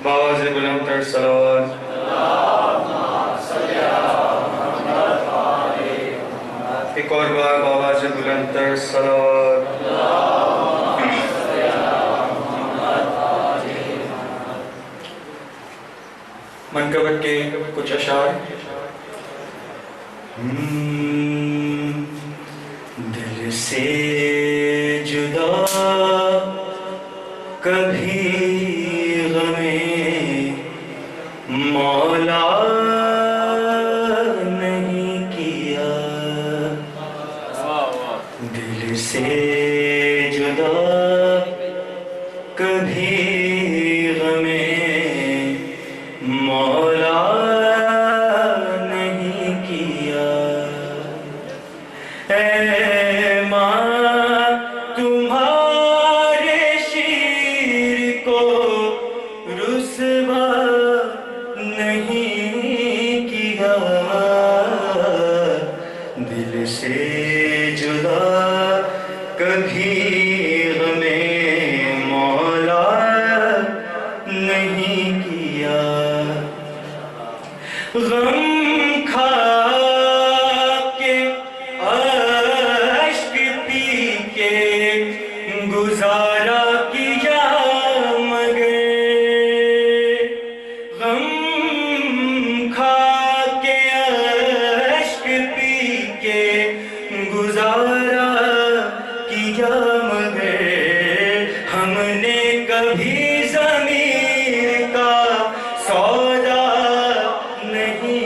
بآواز بلند تر صلوات. ایک اور بار بآواز بلند تر صلوات. منقبت کے کچھ اشعار. دل سے جدا کبھی غمِ مولا نہیں کیا. دل سے جدا کبھی غمِ مولا نہیں کیا. اے ماں تمہارے شیر کو رسوا نہیں کیا. دل سے جدا کبھی غمِ مولا نہیں کیا. غم کھا کے اشک پی کے گزارا کیا مگر. غم کھا کے اشک پی کے گزارا کیا مگر. ہم نے کبھی ضمیر کا سودا نہیں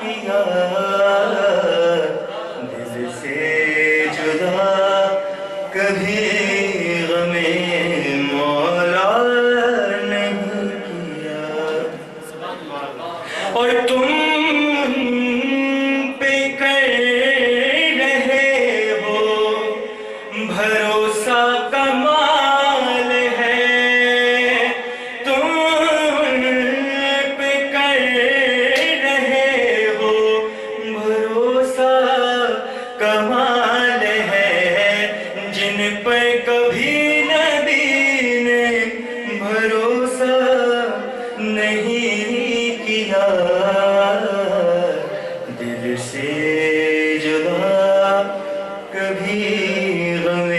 کیا. دل سے جدا کبھی غمِ مولا نہیں کیا. اور تم پہ کر رہے ہو بھروسہ کمال ہے. تم پہ کر رہے ہو بھروسہ کمال ہے. جن پر کبھی نبی نے بھروسہ نہیں کیا. دل سے جدا کبھی غمِ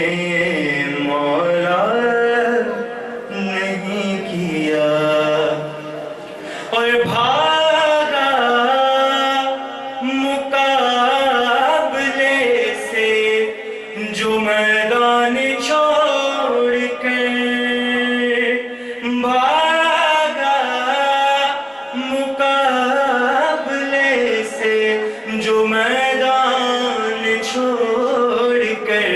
مولا نہیں کیا. اور بھاگا مقابلے سے جو میدان چھوڑ کر. بھاگا مقابلے سے جو میدان چھوڑ کر.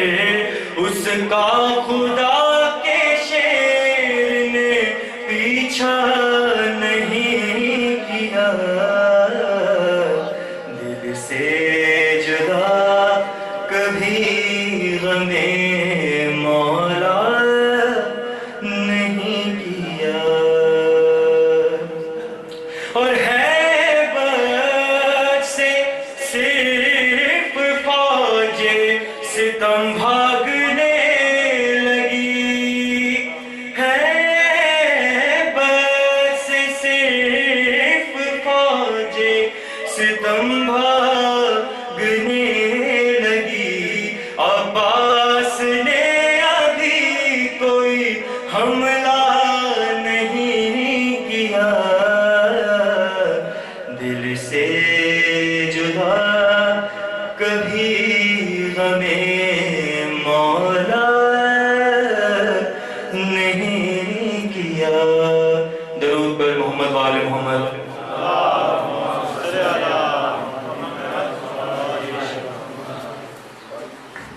اس کا خدا کے شیر نے پیچھا نہیں کیا. دل سے جدا کبھی غمِ مولا نہیں کیا. اور ہیبت سے صرف فوج ستم بھاگنے لگی. ہیبت سے صرف فوج ستم بھاگنے لگی. عباس نے ابھی کوئی حملہ نہیں کیا. دل سے جدا کبھی غمِ مولا نہیں کیا. درود پر محمد و آل محمد.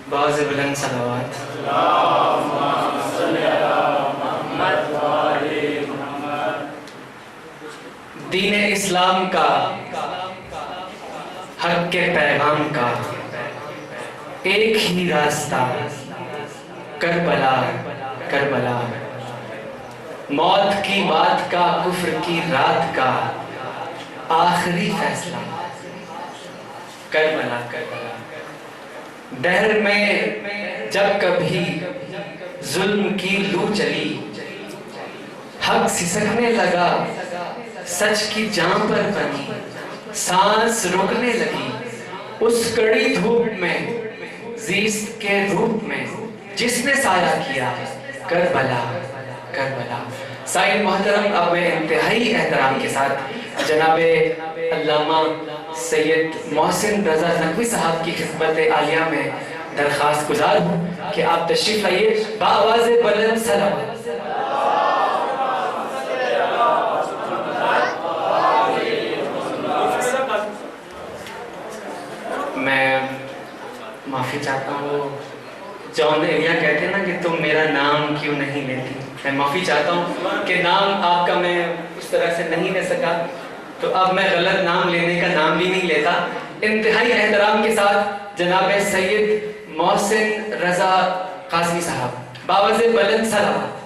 باز بلند صلوات. دین اسلام کا حق کے پیغام کا ایک ہی راستہ کربلا کربلا. موت کی بات کا کفر کی رات کا آخری فیصلہ کربلا کربلا. دہر میں جب کبھی ظلم کی لو چلی حق سسکنے لگا، سچ کی جان پر بنی، سانس رکنے لگی اس کڑی دھوپ میں، زیست کے روپ میں جس نے سایہ کیا کربلا کربلا۔ سائن محترم، اب میں انتہائی احترام کے ساتھ جناب علامہ سید محسن رضا نقوی صاحب کی خدمت عالیہ میں درخواست گزار ہوں کہ آپ تشریف لائیے بآواز بلند سلام۔ میں معافی چاہتا ہوں، جان ایلیا کہتے ہیں نا کہ تم میرا نام کیوں نہیں لیتی، میں معافی چاہتا ہوں کہ نام آپ کا میں اس طرح سے نہیں لے سکا، تو اب میں غلط نام لینے کا نام بھی نہیں لیتا۔ انتہائی احترام کے ساتھ جناب سید محسن رضا قاسمی صاحب، بآواز بلند سلام۔